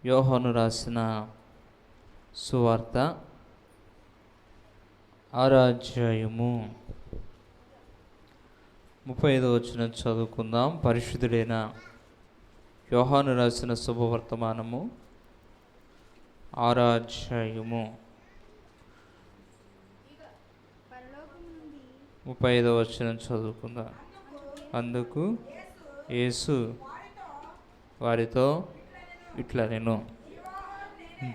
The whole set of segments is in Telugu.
యోహాను రాసిన సువార్త 6వ అధ్యాయము 35వ వచనం చదువుకుందాం. పరిశుద్ధుడైన యోహాను రాసిన శుభవర్తమానము 6వ అధ్యాయము 35వ వచనం చదువుకుందాం. అందుకు యేసు వారితో ఇట్లా, నేను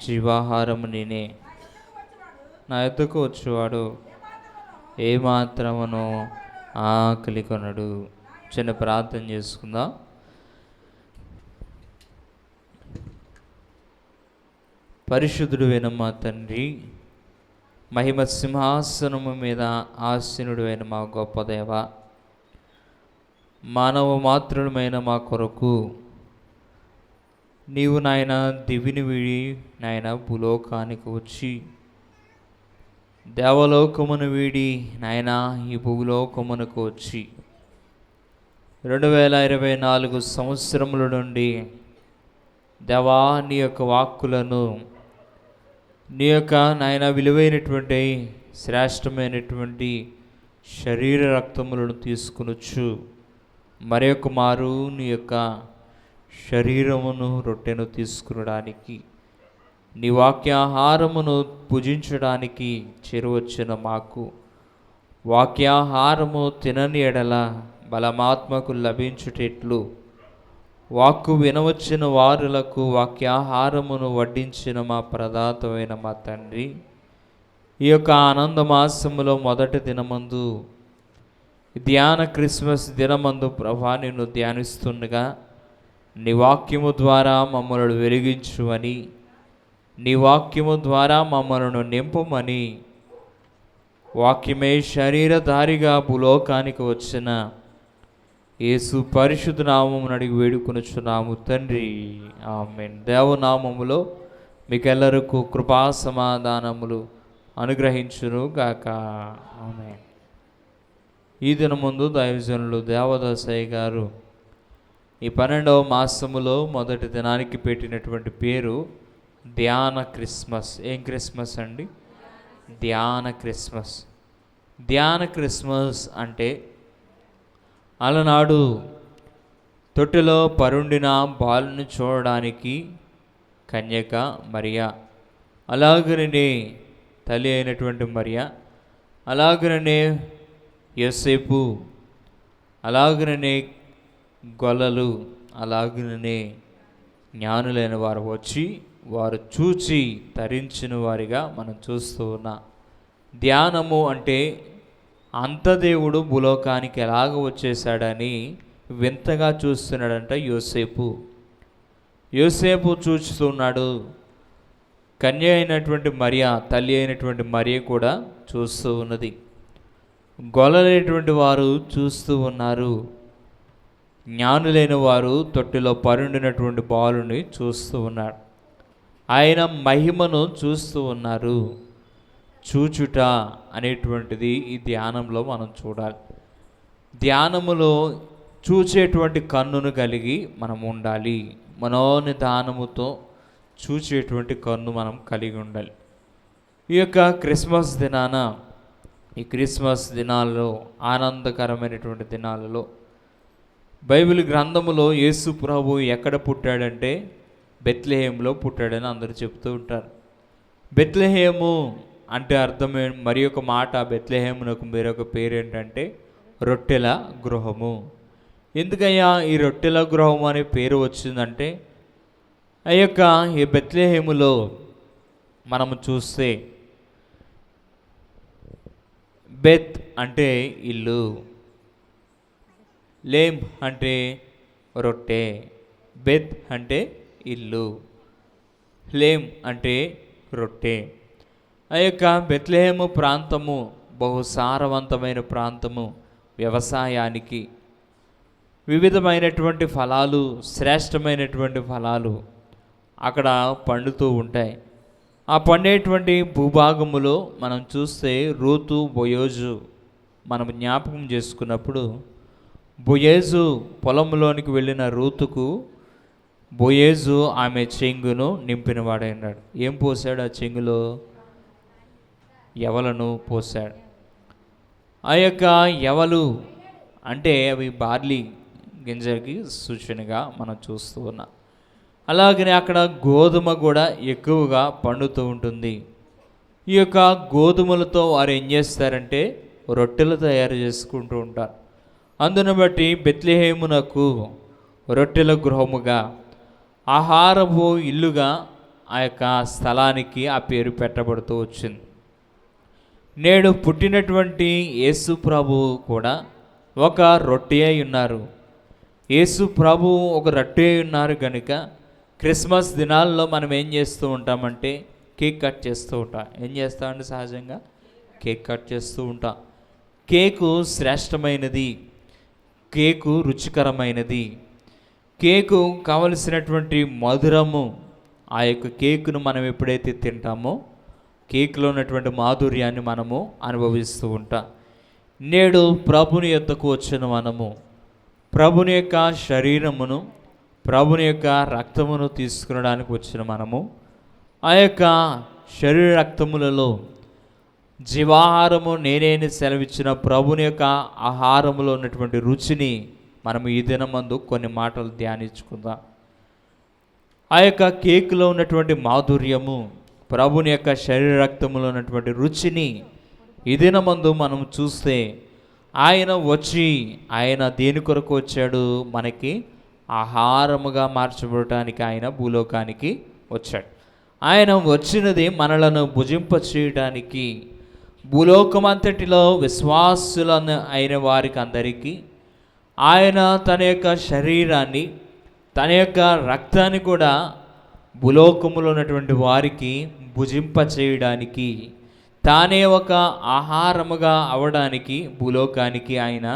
జీవాహారము నేనే. నా యొద్దకు వచ్చేవాడు ఏమాత్రమును ఆకలి కొనడు. చిన్న ప్రార్థన చేసుకుందాం. పరిశుద్ధుడైన మా తండ్రి, మహిమ సింహాసనము మీద ఆసీనుడైన మా గొప్ప దేవ, మానవ మాత్రులమైన మా కొరకు నీవు నాయన దివిని వీడి నాయన భూలోకానికి వచ్చి, దేవలోకమును వీడి నాయన ఈ భూలోకమునకు వచ్చి 2024 సంవత్సరముల నుండి దేవా నీ యొక్క వాక్కులను, నీ యొక్క నాయన విలువైనటువంటి శ్రేష్టమైనటువంటి శరీర రక్తములను తీసుకునొచ్చు మరొక మారు నీ యొక్క శరీరమును రొట్టెను తీసుకునడానికి, నీ వాక్యాహారమును పూజించడానికి చేరువచ్చిన మాకు, వాక్యాహారము తినని ఎడల బలమాత్మకు లభించుటెట్లు వాక్కు వినవచ్చిన వారులకు వాక్యాహారమును వడ్డించిన మా ప్రదాతమైన మా తండ్రి, ఈ యొక్క ఆనందమాసములో మొదటి దినమందు ధ్యాన క్రిస్మస్ దినమందు ప్రభా నిన్ను ధ్యానిస్తుండగా నీ వాక్యము ద్వారా మమ్మల్ని వెలిగించుమని, నీ వాక్యము ద్వారా మమ్మల్ని నింపమని, వాక్యమే శరీరధారిగా భూలోకానికి వచ్చిన యేసు పరిశుద్ధ నామమును అడిగి వేడుకొనుచున్నాము తండ్రి, ఆమేన్. దేవనామములో మీకెల్లరకు కృపా సమాధానములు అనుగ్రహించును గాక, ఆమేన్. ఈ దినముందు దైవజనులు దేవదాసయ్య గారు ఈ 12వ మాసములో మొదటి దినానికి పెట్టినటువంటి పేరు ధ్యాన క్రిస్మస్. ఏం క్రిస్మస్ అండి? ధ్యాన క్రిస్మస్. ధ్యాన క్రిస్మస్ అంటే అలనాడు తొట్టెలో పరుండిన బాలుని చూడడానికి కన్యక మరియా, అలాగనే తల్లి అయినటువంటి మరియా, అలాగనే యోసేపు, అలాగనే గొల్లలు, అలాగనే జ్ఞానులైన వారు వచ్చి వారు చూచి తరించిన వారిగా మనం చూస్తూ ఉన్నాం. ధ్యానము అంటే అంత దేవుడు భూలోకానికి ఎలాగ వచ్చేసాడని వింతగా చూస్తున్నాడంట యోసేపు చూస్తున్నాడు. కన్య అయినటువంటి మరియా, తల్లి అయినటువంటి మరియ కూడా చూస్తూ ఉన్నది. గొల్లలైనటువంటి వారు చూస్తూ ఉన్నారు. జ్ఞానులైన వారు తొట్టిలో పరుండినటువంటి బాలుని చూస్తూ ఉన్నారు. ఆయన మహిమను చూస్తూ ఉన్నారు. చూచుట అనేటువంటిది ఈ ధ్యానంలో మనం చూడాలి. ధ్యానములో చూచేటువంటి కన్నును కలిగి మనం ఉండాలి. మనోనిదానముతో చూచేటువంటి కన్ను మనం కలిగి ఉండాలి. ఈ యొక్క క్రిస్మస్ దినాన, ఈ క్రిస్మస్ దినాల్లో, ఆనందకరమైనటువంటి దినాలలో బైబిల్ గ్రంథములో యేసు ప్రభు ఎక్కడ పుట్టాడంటే బెత్లెహేములో పుట్టాడని అందరూ చెప్తూ ఉంటారు. బెత్లెహేము అంటే అర్థమే, మరి ఒక మాట బెత్లెహేమునకు వేరొక పేరు ఏంటంటే రొట్టెల గృహము. ఎందుకయ్యా ఈ రొట్టెల గృహం అనే పేరు వచ్చిందంటే, ఆ యొక్క ఈ బెత్లెహేములో మనము చూస్తే బెత్ అంటే ఇల్లు, లేమ్ అంటే రొట్టె, బెత్ అంటే ఇల్లు, లేమ్ అంటే రొట్టె. ఆ యొక్క బెత్లెహేము ప్రాంతము బహుసారవంతమైన ప్రాంతము. వ్యవసాయానికి వివిధమైనటువంటి ఫలాలు, శ్రేష్టమైనటువంటి ఫలాలు అక్కడ పండుతూ ఉంటాయి. ఆ పండేటువంటి భూభాగములో మనం చూస్తే రూతు, బోయోజు మనం జ్ఞాపకం చేసుకున్నప్పుడు, బోయేజు పొలంలోనికి వెళ్ళిన రూతుకు బోయేజు ఆమె చెంగును నింపినవాడైనాడు. ఏం పోసాడు ఆ చెంగులో? యవలను పోసాడు. ఆ యొక్క యవలు అంటే అవి బార్లీ గింజకి సూచనగా మనం చూస్తూ ఉన్నాం. అలాగనే అక్కడ గోధుమ కూడా ఎక్కువగా పండుతూ ఉంటుంది. ఈ యొక్క గోధుమలతో వారు ఏం చేస్తారంటే రొట్టెలు తయారు చేసుకుంటూ ఉంటారు. అందును బట్టి బెత్లెహేమునకు రొట్టెల గృహముగా, ఆహారపు ఇల్లుగా ఆ యొక్క స్థలానికి ఆ పేరు పెట్టబడుతూ వచ్చింది. నేడు పుట్టినటువంటి యేసు ప్రభువు కూడా ఒక రొట్టె అయి ఉన్నారు. యేసు ప్రభువు ఒక రొట్టె అయి ఉన్నారు కనుక క్రిస్మస్ దినాల్లో మనం ఏం చేస్తూ ఉంటామంటే కేక్ కట్ చేస్తూ ఉంటాం. ఏం చేస్తామంటే సహజంగా కేక్ కట్ చేస్తూ ఉంటాం. కేకు శ్రేష్టమైనది, కేకు రుచికరమైనది, కేకు కావలసినటువంటి మధురము. ఆ యొక్క కేకును మనం ఎప్పుడైతే తింటామో కేక్లో ఉన్నటువంటి మాధుర్యాన్ని మనము అనుభవిస్తూ ఉంటాం. నేడు ప్రభుని యొద్దకు వచ్చిన మనము ప్రభుని యొక్క శరీరమును, ప్రభుని యొక్క రక్తమును తీసుకునడానికి వచ్చిన మనము ఆ యొక్క శరీర రక్తములలో జీవాహారము నేనేని సెలవిచ్చిన ప్రభుని యొక్క ఆహారములో ఉన్నటువంటి రుచిని మనము ఈ దినమందు కొన్ని మాటలు ధ్యానించుకుందాం. ఆ యొక్క కేకులో ఉన్నటువంటి మాధుర్యము, ప్రభుని యొక్క శరీర రక్తములో ఉన్నటువంటి రుచిని ఈ దినమందు మనం చూస్తే ఆయన దేని కొరకు వచ్చాడు? మనకి ఆహారముగా మార్చబడటానికి ఆయన భూలోకానికి వచ్చాడు. ఆయన వచ్చినది మనలను భుజింప చేయడానికి. భూలోకమంతటిలో విశ్వాసులను అయిన వారికి అందరికీ ఆయన తన యొక్క శరీరాన్ని, తన యొక్క రక్తాన్ని కూడా భూలోకములో ఉన్నటువంటి వారికి భుజింప చేయడానికి, తానే ఒక ఆహారముగా అవడానికి భూలోకానికి ఆయన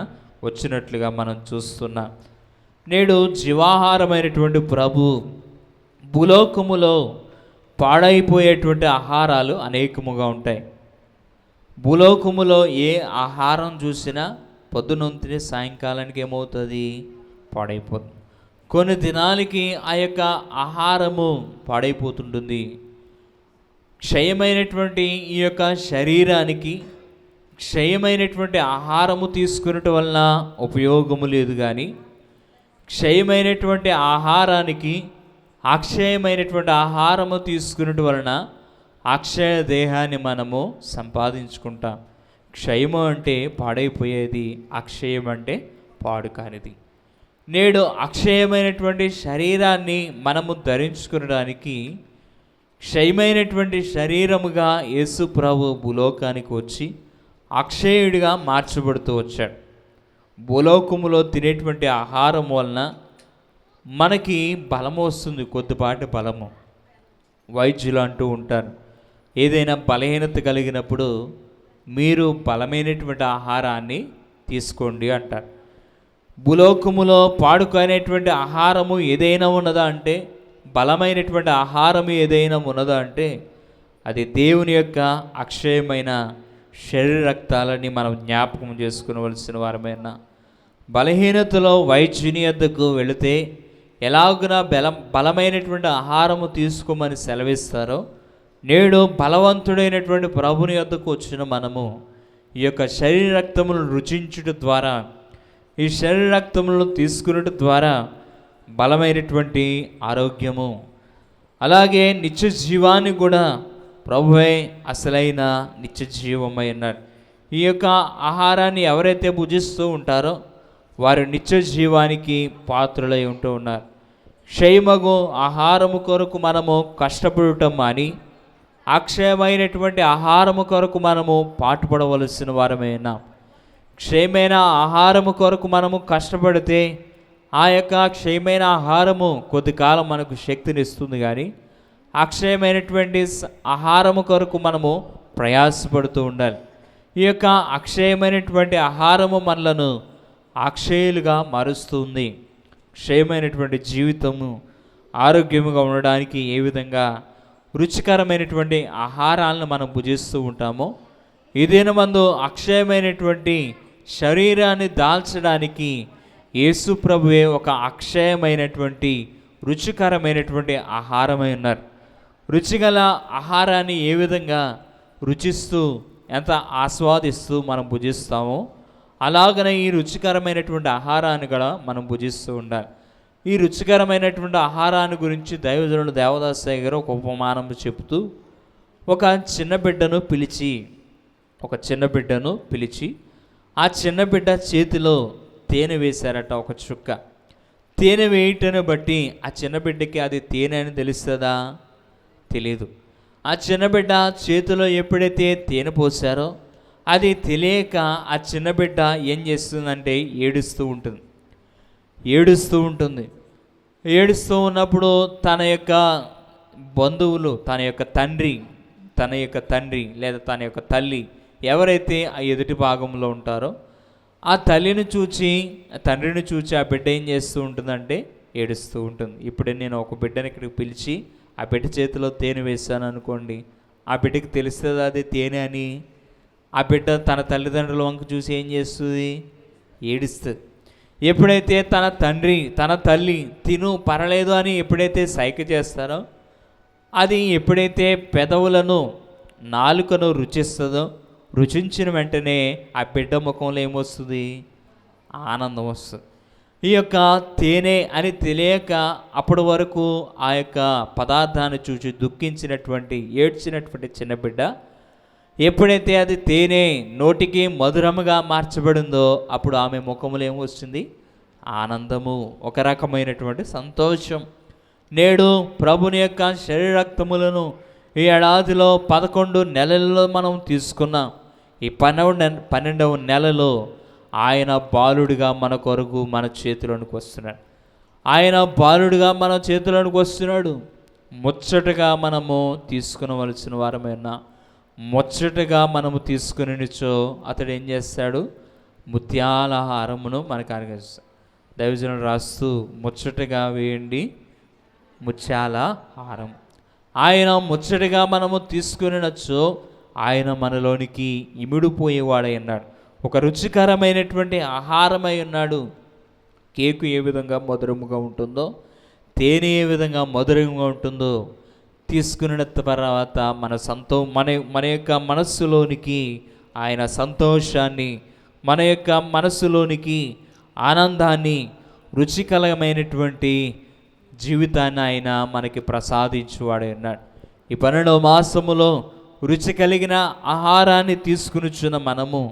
వచ్చినట్లుగా మనం చూస్తున్నాం. నేడు జీవాహారమైనటువంటి ప్రభు భూలోకములో పాడైపోయేటువంటి ఆహారాలు అనేకముగా ఉంటాయి. భూలోకములో ఏ ఆహారం చూసినా పొద్దునొంతిని సాయంకాలానికి ఏమవుతుంది? పాడైపోతుంది. కొన్ని దినాలకి ఆ యొక్క ఆహారము పాడైపోతుంటుంది. క్షయమైనటువంటి ఈ యొక్క శరీరానికి క్షయమైనటువంటి ఆహారము తీసుకునటం వలన ఉపయోగము లేదు, కానీ క్షయమైనటువంటి ఆహారానికి అక్షయమైనటువంటి ఆహారము తీసుకునటం వలన అక్షయ దేహాన్ని మనము సంపాదించుకుంటాం. క్షయము అంటే పాడైపోయేది, అక్షయం అంటే పాడు కానిది. నేడు అక్షయమైనటువంటి శరీరాన్ని మనము ధరించుకునడానికి క్షయమైనటువంటి శరీరముగా యేసు ప్రభు భూలోకానికి వచ్చి అక్షయుడిగా మార్చబడుతూ వచ్చాడు. భూలోకములో తినేటువంటి ఆహారం వలన మనకి బలము వస్తుంది, కొద్దిపాటి బలము. వైద్యులు అంటూ ఉంటారు, ఏదైనా బలహీనత కలిగినప్పుడు మీరు బలమైనటువంటి ఆహారాన్ని తీసుకోండి అంటారు. భూలోకములో పాడుకునేటువంటి ఆహారము ఏదైనా ఉన్నదా అంటే, బలమైనటువంటి ఆహారము ఏదైనా ఉన్నదా అంటే అది దేవుని యొక్క అక్షయమైన శరీర రక్తాలని మనం జ్ఞాపకం చేసుకునవలసిన వారమైన. బలహీనతలో వైద్యుని వద్దకు వెళితే ఎలాగున బలమైనటువంటి ఆహారము తీసుకోమని సెలవిస్తారో, నేడు బలవంతుడైనటువంటి ప్రభుని వద్దకు వచ్చిన మనము ఈ యొక్క శరీర రక్తములను రుచించుట ద్వారా, ఈ శరీర రక్తములను తీసుకున్నట ద్వారా బలమైనటువంటి ఆరోగ్యము, అలాగే నిత్య జీవాన్ని కూడా ప్రభువే అసలైన నిత్య జీవమై ఉన్నాడు. ఈ యొక్క ఆహారాన్ని ఎవరైతే భుజిస్తూ ఉంటారో వారు నిత్య జీవానికి పాత్రులై ఉంటూ ఉన్నారు. క్షయమగు ఆహారము కొరకు మనము కష్టపడటం అని అక్షయమైనటువంటి ఆహారము కొరకు మనము పాటుపడవలసిన వారమైనా. క్షయమైన ఆహారము కొరకు మనము కష్టపడితే ఆ యొక్క క్షయమైన ఆహారము కొద్ది కాలం మనకు శక్తిని ఇస్తుంది, కానీ అక్షయమైనటువంటి ఆహారము కొరకు మనము ప్రయాసపడుతూ ఉండాలి. ఈ యొక్క అక్షయమైనటువంటి ఆహారము మనలను అక్షయులుగా మారుస్తుంది. క్షయమైనటువంటి జీవితము ఆరోగ్యముగా ఉండడానికి ఏ విధంగా రుచికరమైనటువంటి ఆహారాలను మనం భుజిస్తూ ఉంటామో, ఈ దినమందు అక్షయమైనటువంటి శరీరాన్ని దాల్చడానికి యేసు ప్రభువే ఒక అక్షయమైనటువంటి రుచికరమైనటువంటి ఆహారమై ఉన్నారు. రుచిగల ఆహారాన్ని ఏ విధంగా రుచిస్తూ ఎంత ఆస్వాదిస్తూ మనం భుజిస్తామో అలాగనే ఈ రుచికరమైనటువంటి ఆహారాన్ని కూడా మనం భుజిస్తూ ఉండాలి. ఈ రుచికరమైనటువంటి ఆహారాన్ని గురించి దైవజనుడు దేవదాసయ్య గారు ఒక ఉపమానం చెబుతూ ఒక చిన్న బిడ్డను పిలిచి ఆ చిన్న బిడ్డ చేతిలో తేనె వేశారట, ఒక చుక్క. తేనె వేయటాన్ని బట్టి ఆ చిన్న బిడ్డకి అది తేనె అని తెలుస్తుందా? తెలియదు. ఆ చిన్న బిడ్డ చేతిలో ఎప్పుడైతే తేనె పోసారో అది తెలియక ఆ చిన్న బిడ్డ ఏం చేస్తుందంటే ఏడుస్తూ ఉంటుంది. ఏడుస్తూ ఉన్నప్పుడు తన యొక్క బంధువులు, తన యొక్క తండ్రి లేదా తన యొక్క తల్లి ఎవరైతే ఆ ఎదుటి భాగంలో ఉంటారో ఆ తండ్రిని చూచి ఆ బిడ్డ ఏం చేస్తూ ఉంటుందంటే ఏడుస్తూ ఉంటుంది. ఇప్పుడు నేను ఒక బిడ్డని ఇక్కడికి పిలిచి ఆ బిడ్డ చేతిలో తేనె వేశాను అనుకోండి, ఆ బిడ్డకి తెలుస్తుంది అది తేనె అని. ఆ బిడ్డ తన తల్లిదండ్రుల వంక చూసి ఏం చేస్తుంది? ఏడుస్తుంది. ఎప్పుడైతే తన తల్లి తిను పర్లేదు అని ఎప్పుడైతే సైగ చేస్తారో అది ఎప్పుడైతే పెదవులను నాలుకను రుచిస్తుందో రుచించిన వెంటనే ఆ బిడ్డ ముఖంలో ఏమొస్తుంది? ఆనందం వస్తుంది. ఈ యొక్క తేనె అని తెలియక అప్పటి వరకు ఆ యొక్క పదార్థాన్ని చూసి ఏడ్చినటువంటి చిన్న బిడ్డ ఎప్పుడైతే అది తేనె నోటికి మధురముగా మార్చబడిందో అప్పుడు ఆమె ముఖంలో ఏమొస్తుంది? ఆనందము, ఒక రకమైనటువంటి సంతోషం. నేడు ప్రభుని యొక్క శరీర రక్తములను ఈ ఏడాదిలో 11 నెలల్లో మనం తీసుకున్నాం. ఈ 12వ నెలలో ఆయన బాలుడిగా మన కొరకు మన చేతిలోనికి వస్తున్నాడు. ముచ్చటగా మనము తీసుకునవలసిన వారమైనా ముచ్చటగా మనము తీసుకునిచో అతడు ఏం చేస్తాడు? ముత్యాల హారమును మనకు అనుగ్రహిస్తాడు. దైవజనుడు రాస్తూ ముచ్చటగా వేయండి ముత్యాల హారం. ఆయన ముచ్చటగా మనము తీసుకునినచ్చో ఆయన మనలోనికి ఇమిడిపోయేవాడై ఉన్నాడు. ఒక రుచికరమైనటువంటి ఆహారమై ఉన్నాడు. కేకు ఏ విధంగా మధురముగా ఉంటుందో, తేనె ఏ విధంగా మధురంగా ఉంటుందో తీసుకున్న తర్వాత మన యొక్క మనస్సులోనికి ఆయన సంతోషాన్ని, మన యొక్క మనస్సులోనికి ఆనందాన్ని, రుచికరమైనటువంటి జీవితాన్ని ఆయన మనకి ప్రసాదించువాడే ఉన్నాడు. ఈ 12వ మాసములో రుచి కలిగిన ఆహారాన్ని తీసుకునిచున్న మనము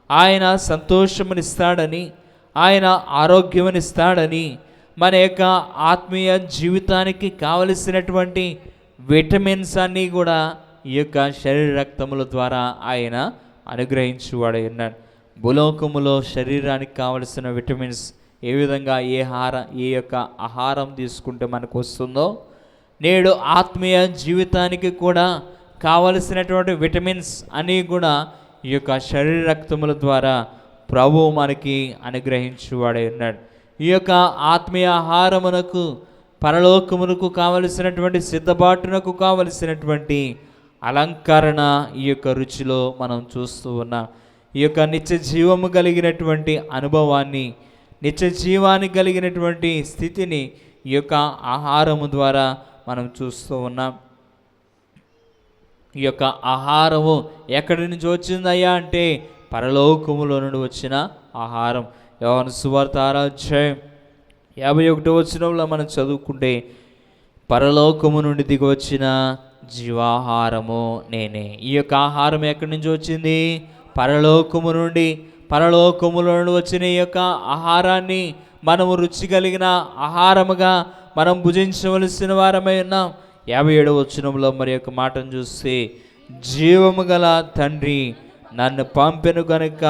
ఆయన సంతోషమునిస్తాడని, ఆయన ఆరోగ్యమునిస్తాడని, మన యొక్క ఆత్మీయ జీవితానికి కావలసినటువంటి విటమిన్స్ అన్నీ కూడా ఈ యొక్క శరీర రక్తముల ద్వారా ఆయన అనుగ్రహించువాడై ఉన్నాడు. భూలోకములో శరీరానికి కావలసిన విటమిన్స్ ఏ విధంగా ఏ యొక్క ఆహారం తీసుకుంటే మనకు వస్తుందో నేడు ఆత్మీయ జీవితానికి కూడా కావలసినటువంటి విటమిన్స్ అన్నీ కూడా ఈ యొక్క శరీర రక్తముల ద్వారా ప్రభువు మనకి అనుగ్రహించువాడై ఉన్నాడు. ఈ యొక్క ఆత్మీయ ఆహారమునకు, పరలోకమునకు కావలసినటువంటి సిద్ధబాటునకు కావలసినటువంటి అలంకరణ ఈ యొక్క రుచిలో మనం చూస్తూ ఉన్నాం. ఈ యొక్క నిత్య జీవము కలిగినటువంటి అనుభవాన్ని, నిత్య జీవాన్ని కలిగినటువంటి స్థితిని ఈ యొక్క ఆహారము ద్వారా మనం చూస్తూ ఉన్నాం. ఈ యొక్క ఆహారము ఎక్కడి నుంచి వచ్చిందయ్యా అంటే పరలోకములో నుండి వచ్చిన ఆహారం. యోహాను సువార్త 6వ అధ్యాయం 51వ వచనంలో మనం చదువుకుంటే పరలోకము నుండి దిగి వచ్చిన జీవాహారము నేనే. ఈ యొక్క ఆహారం ఎక్కడి నుంచి వచ్చింది? పరలోకములో నుండి వచ్చిన ఈ యొక్క ఆహారాన్ని మనము రుచి కలిగిన ఆహారముగా మనం భుజించవలసిన వారమై ఉన్నాం. 57వ వచనంలో మరి యొక్క మాటను చూస్తే జీవము గల తండ్రి నన్ను పంపెను కనుక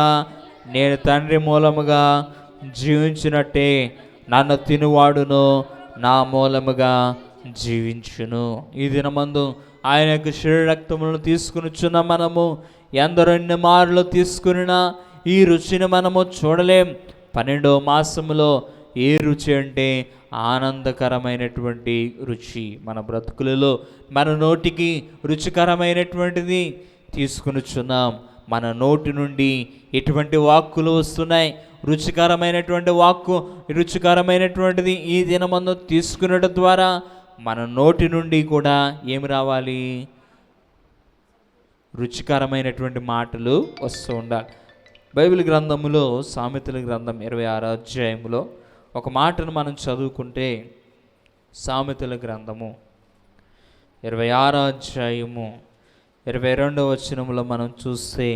నేను తండ్రి మూలముగా జీవించినట్టే నన్ను తినువాడును నా మూలముగా జీవించును. ఈ దినమందు ఆయన యొక్క శరీర రక్తములను తీసుకునిచున్న మనము ఎందరెన్ని మార్లు తీసుకున్నా ఈ రుచిని మనము చూడలేం. 12వ మాసములో ఏ రుచి అంటే ఆనందకరమైనటువంటి రుచి. మన బ్రతుకులలో మన నోటికి రుచికరమైనటువంటిది తీసుకునిచున్నాం. మన నోటి నుండి ఎటువంటి వాక్కులు వస్తున్నాయి? రుచికరమైనటువంటి వాక్కు, రుచికరమైనటువంటిది ఈ దినమందు తీసుకునడం ద్వారా మన నోటి నుండి కూడా ఏమి రావాలి? రుచికరమైనటువంటి మాటలు వస్తూ ఉండాలి. బైబిల్ గ్రంథములో సామెతల గ్రంథం 26వ అధ్యాయములో ఒక మాటను మనం చదువుకుంటే, సామెతల గ్రంథము 26వ అధ్యాయము 22వ వచనములో మనం చూస్తే,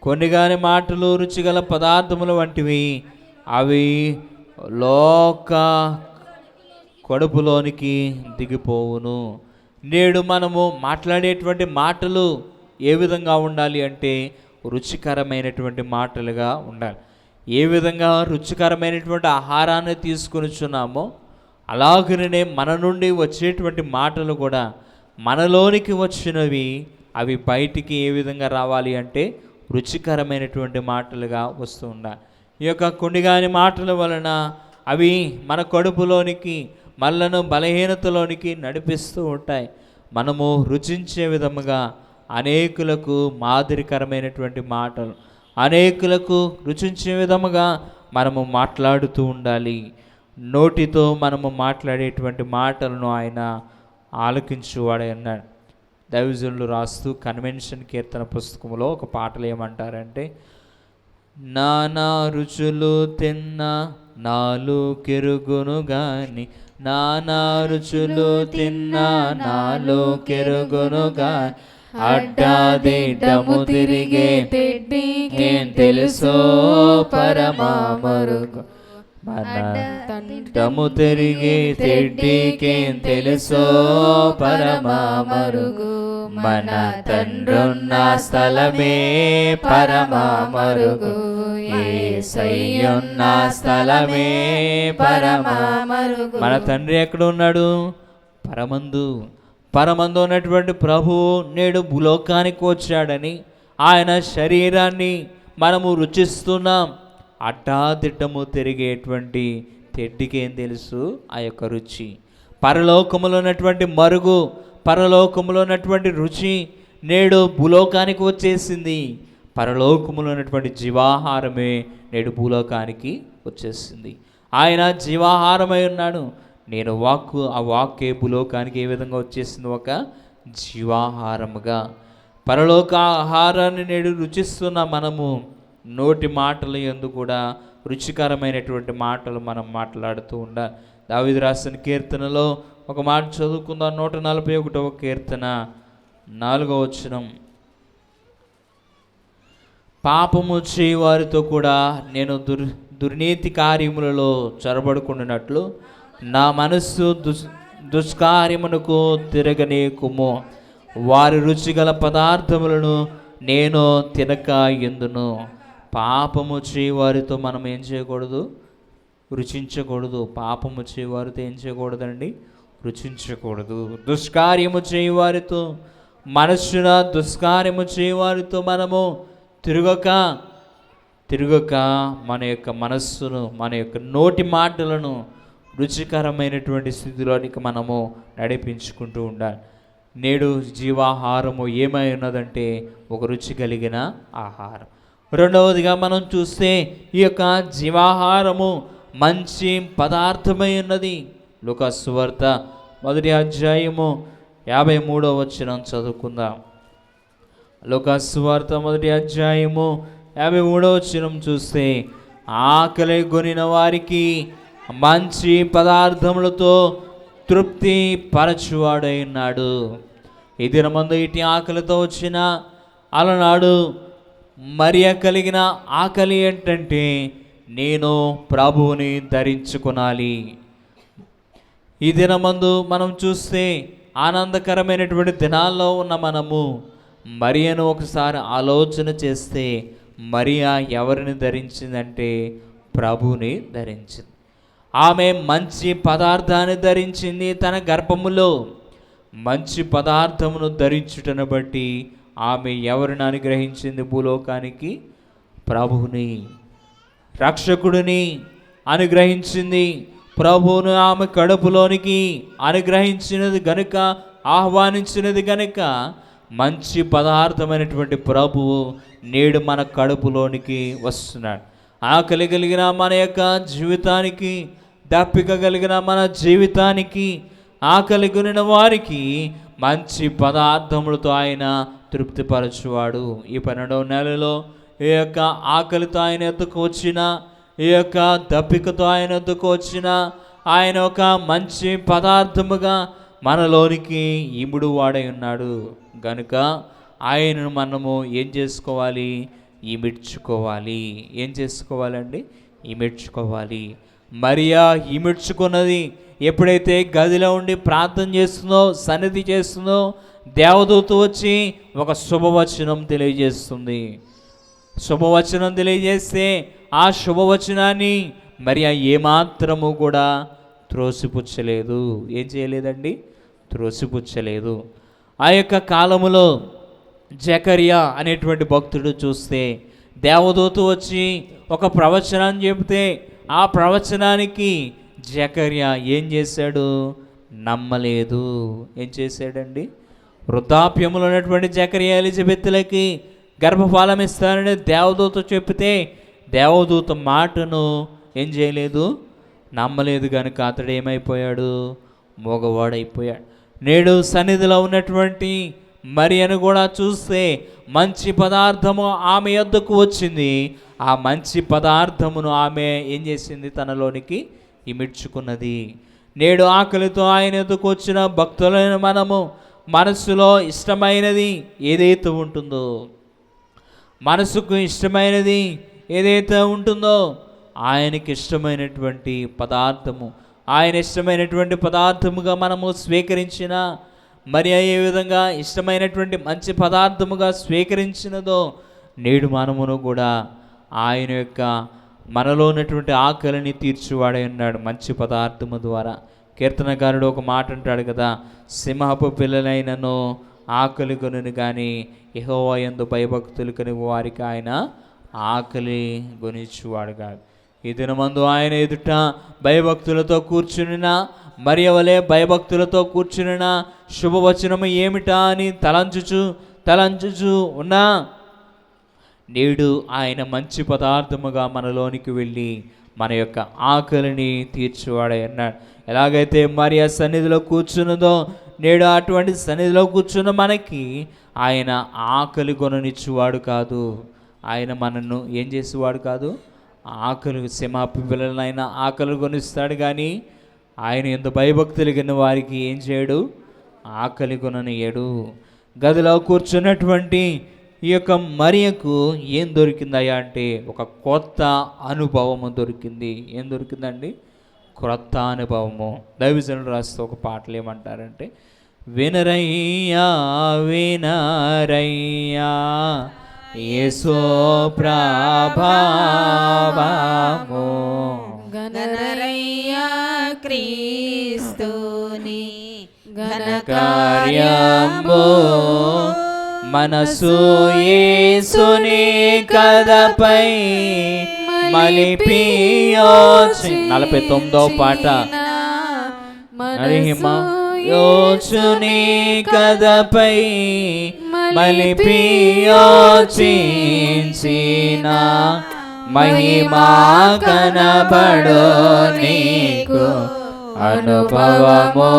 కొన్నిగాని మాటలు రుచిగల పదార్థముల వంటివి, అవి లోక కడుపులోనికి దిగిపోవును. నేడు మనము మాట్లాడేటువంటి మాటలు ఏ విధంగా ఉండాలి అంటే రుచికరమైనటువంటి మాటలుగా ఉండాలి. ఏ విధంగా రుచికరమైనటువంటి ఆహారాన్ని తీసుకొనిచున్నామో అలాగనే మన నుండి వచ్చేటువంటి మాటలు కూడా మనలోనికి వచ్చినవి అవి బయటికి ఏ విధంగా రావాలి అంటే రుచికరమైనటువంటి మాటలుగా వస్తూ ఉండాలి. ఈ యొక్క కొన్నిగాని మాటల వలన అవి మన కడుపులోనికి మనలను బలహీనతలోనికి నడిపిస్తూ ఉంటాయి. మనము రుచించే విధముగా అనేకులకు మాదిరికరమైనటువంటి మాటలు, అనేకులకు రుచించే విధముగా మనము మాట్లాడుతూ ఉండాలి. నోటితో మనము మాట్లాడేటువంటి మాటలను ఆయన ఆలకించువాడే అన్నాడు. దైవజనులు రాస్తూ కన్వెన్షన్ కీర్తన పుస్తకంలో ఒక పాటలు ఏమంటారంటే, నానా రుచులు తిన్న నాలు కెరుగును గాని, నానా రుచులు తిన్న నాలు కెరుగును గాని, అడ్డాదిడ్డము తిరిగే తెడ్డికేం తెలుసో పరమా మరుగు, అడ్డము తిరిగే తెడ్డికేం తెలుసో పరమా మరుగు, మన తండ్రున్న స్థలమే పరమా మరుగు, యేసయ్యున్న స్థలమే పరమా మరుగు. మన తండ్రి ఎక్కడ ఉన్నాడు? పరమందు. పరమందు ఉన్నటువంటి ప్రభువు నేడు భూలోకానికి వచ్చాడని ఆయన శరీరాన్ని మనము రుచిస్తున్నాం. అడ్డాదిడ్డము తిరిగేటువంటి తెడ్డికేం తెలుసు ఆ యొక్క రుచి? పరలోకములో ఉన్నటువంటి మరుగు, పరలోకములో ఉన్నటువంటి రుచి నేడు భూలోకానికి వచ్చేసింది. పరలోకములో ఉన్నటువంటి జీవాహారమే నేడు భూలోకానికి వచ్చేసింది. ఆయన జీవాహారమై ఉన్నాడు. నేను వాక్కు, ఆ వాక్కే భూలోకానికి ఏ విధంగా వచ్చేసింది? ఒక జీవాహారముగా. పరలోక ఆహారాన్ని నేడు రుచిస్తున్న మనము నోటి మాటలు యందు కూడా రుచికరమైనటువంటి మాటలు మనం మాట్లాడుతూ ఉండాలి. దావీదు రాసిన కీర్తనలో ఒక మాట చదువుకుందాం. 141వ కీర్తన 4వ వచనం, పాపము చేయవారితో కూడా నేను దుర్నీతి కార్యములలో చొరబడుకున్నట్లు నా మనస్సు దుష్కార్యమునకు తిరగనీకుము, వారి రుచిగల పదార్థములను నేను తినక ఎందును. పాపము చేయవారితో మనం ఏం చేయకూడదు? రుచించకూడదు. పాపము చేయవారితో ఏం చేయకూడదండి? రుచించకూడదు. దుష్కార్యము చేయవారితో, మనస్సున దుష్కార్యము చేయవారితో మనము తిరగక మన యొక్క మనస్సును, మన యొక్క నోటి మాటలను రుచికరమైనటువంటి స్థితిలోనికి మనము నడిపించుకుంటూ ఉండాలి. నేడు జీవాహారము ఏమై ఉన్నదంటే ఒక రుచి కలిగిన ఆహారం. రెండవదిగా మనం చూస్తే ఈ యొక్క జీవాహారము మంచి పదార్థమై ఉన్నది. లూకా సువార్త 1వ అధ్యాయము 53వ వచనం చదువుకుందాం. లూకా సువార్త 1వ అధ్యాయము 53వ వచనం చూస్తే, ఆకలి కొనిన వారికి మంచి పదార్థములతో తృప్తి పరచువాడై ఉన్నాడు. ఈ దినమందు ఇటు ఆకలితో వచ్చిన అలనాడు మరియ కలిగిన ఆకలి ఏంటంటే నేను ప్రభువుని ధరించుకొనాలి. ఈ దినమందు మనం చూస్తే ఆనందకరమైనటువంటి దినాల్లో ఉన్న మనము మరియను ఒకసారి ఆలోచన చేస్తే, మరియా ఎవరిని ధరించిందంటే ప్రభువుని ధరించింది. ఆమె మంచి పదార్థాన్ని ధరించింది. తన గర్భములో మంచి పదార్థమును ధరించుటను బట్టి ఆమె ఎవరిని అనుగ్రహించింది? భూలోకానికి ప్రభువుని, రక్షకుడిని అనుగ్రహించింది. ప్రభువును ఆమె కడుపులోనికి అనుగ్రహించినది గనుక, ఆహ్వానించినది గనుక మంచి పదార్థమైనటువంటి ప్రభువు నేడు మన కడుపులోనికి వస్తున్నాడు. ఆకలి కలిగిన మన యొక్క జీవితానికి, దప్పిక కలిగిన మన జీవితానికి, ఆకలి కొనిన వారికి మంచి పదార్థములతో ఆయన తృప్తిపరచువాడు. ఈ 12వ నెలలో ఈ యొక్క ఆకలితో ఆయన ఎద్దుకు వచ్చిన, ఈ యొక్క దప్పికతో ఆయన ఎద్దుకు వచ్చిన, ఆయన ఒక మంచి పదార్థముగా మనలోనికి ఇముడు వాడై ఉన్నాడు గనుక ఆయనను మనము ఏం చేసుకోవాలి? ఇమిడ్చుకోవాలి. ఏం చేసుకోవాలండి? ఇమిడ్చుకోవాలి. మరియా ఇమిడ్చుకున్నది ఎప్పుడైతే గదిలో ఉండి ప్రార్థన చేస్తుందో, సన్నిధి చేస్తుందో, దేవదూత వచ్చి ఒక శుభవచనం తెలియజేస్తుంది. శుభవచనం తెలియజేస్తే ఆ శుభవచనాన్ని మరియా ఏమాత్రము కూడా త్రోసిపుచ్చలేదు. ఏం చేయలేదండి? త్రోసిపుచ్చలేదు. ఆ యొక్క కాలములో జకరియా అనేటువంటి భక్తుడు చూస్తే దేవదూత వచ్చి ఒక ప్రవచనాన్ని చెబితే ఆ ప్రవచనానికి జకరియా ఏం చేశాడు? నమ్మలేదు. ఏం చేశాడండి? వృద్ధాప్యములో ఉన్నటువంటి జకరియా ఎలిజబెత్తులకి గర్భఫలం ఇస్తానని దేవదూత చెప్తే దేవదూత మాటను ఏం చేయలేదు? నమ్మలేదు. కనుక అతడు ఏమైపోయాడు? మోగవాడైపోయాడు. నేడు సన్నిధిలో ఉన్నటువంటి మరియను కూడా చూస్తే మంచి పదార్థము ఆమె యొద్దకు వచ్చింది. ఆ మంచి పదార్థమును ఆమె ఏం చేసింది? తనలోనికి ఇమిడ్చుకున్నది. నేడు ఆకలితో ఆయన యొద్దకు వచ్చిన భక్తులైన మనము మనసులో ఇష్టమైనది ఏదైతే ఉంటుందో, మనసుకు ఇష్టమైనది ఏదైతే ఉంటుందో ఆయనకి ఇష్టమైనటువంటి పదార్థము, ఆయన ఇష్టమైనటువంటి పదార్థముగా మనము స్వీకరించిన, మరి ఏ విధంగా ఇష్టమైనటువంటి మంచి పదార్థముగా స్వీకరించినదో నేడు మనమును కూడా ఆయన యొక్క మనలో ఉన్నటువంటి ఆకలిని తీర్చువాడై ఉన్నాడు మంచి పదార్థము ద్వారా. కీర్తనకారుడు ఒక మాట అంటాడు కదా, సింహపు పిల్లలైనను ఆకలి కొనుని కానీ యెహోవా యందు భయభక్తులు కలిగి వారికి ఆయన ఆకలి గొనిచ్చువాడు కాదు. ఈ దినమందు ఆయన ఎదుట భయభక్తులతో కూర్చునినా, మరియ వలె భయభక్తులతో కూర్చునినా శుభవచనము ఏమిటా అని తలంచుచు ఉన్నా నేడు ఆయన మంచి పదార్థముగా మనలోనికి వెళ్ళి మన యొక్క ఆకలిని తీర్చువాడై అన్నాడు. ఎలాగైతే మరియ సన్నిధిలో కూర్చున్నదో నేడు అటువంటి సన్నిధిలో కూర్చున్న మనకి ఆయన ఆకలి కొననిచ్చువాడు కాదు. ఆయన మనను ఏం చేసేవాడు కాదు? ఆకలి సింహపు పిల్లలైనా ఆకలి కొనిస్తాడు కానీ ఆయన ఎంత భయభక్తులు కలిగిన వారికి ఏం చేయడు? ఆకలి కొననీయడు. గదిలో కూర్చున్నటువంటి ఈ యొక్క మరియకు ఏం దొరికిందయ్యా అంటే ఒక కొత్త అనుభవము దొరికింది. ఏం దొరికిందండి? క్రొత్త అనుభవము. దైవజనులు రాస్తే ఒక పాటలు ఏమంటారంటే, వినరయ్యా వినరయ్యా యేసు ప్రభావము, గణరయ్యా క్రీస్తుని ఘనకార్యము, మనసు యేసుని కదపై మలిపియోచి. 49వ పాట. యోచుని కదపై మలిపియోచించిన మహిమా కనబడో నీకు అనుభవమో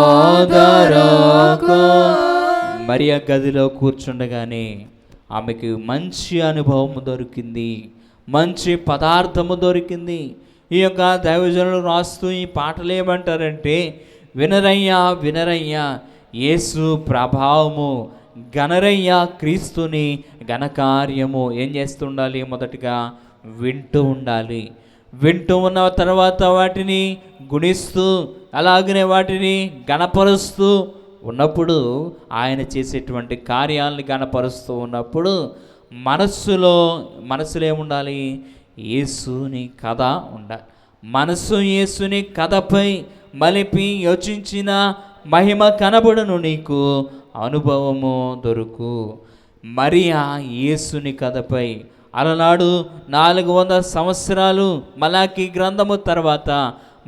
దొరకు. మరియ గదిలో కూర్చుండగానే ఆమెకి మంచి అనుభవము దొరికింది, మంచి పదార్థము దొరికింది. ఈ యొక్క దైవజనులు రాస్తూ ఈ పాటలు ఏమంటారంటే, వినరయ్యా వినరయ్యా యేసు ప్రభావము, గణరయ్యా క్రీస్తుని ఘనకార్యము. ఏం చేస్తుండాలి? మొదటిగా వింటూ ఉండాలి. వింటూ ఉన్న తర్వాత వాటిని గుణిస్తూ అలాగనే వాటిని గణపరుస్తూ ఉన్నప్పుడు, ఆయన చేసేటువంటి కార్యాలని గణపరుస్తూ ఉన్నప్పుడు మనస్సులో ఏముండాలి? యేసుని కథ ఉండాలి. మనస్సు యేసుని కథపై మలిపి యోచించిన మహిమ కనబడును నీకు అనుభవము దొరుకు. మరియా యేసుని కథపై అలనాడు 400 సంవత్సరాలు మలాకీ గ్రంథము తర్వాత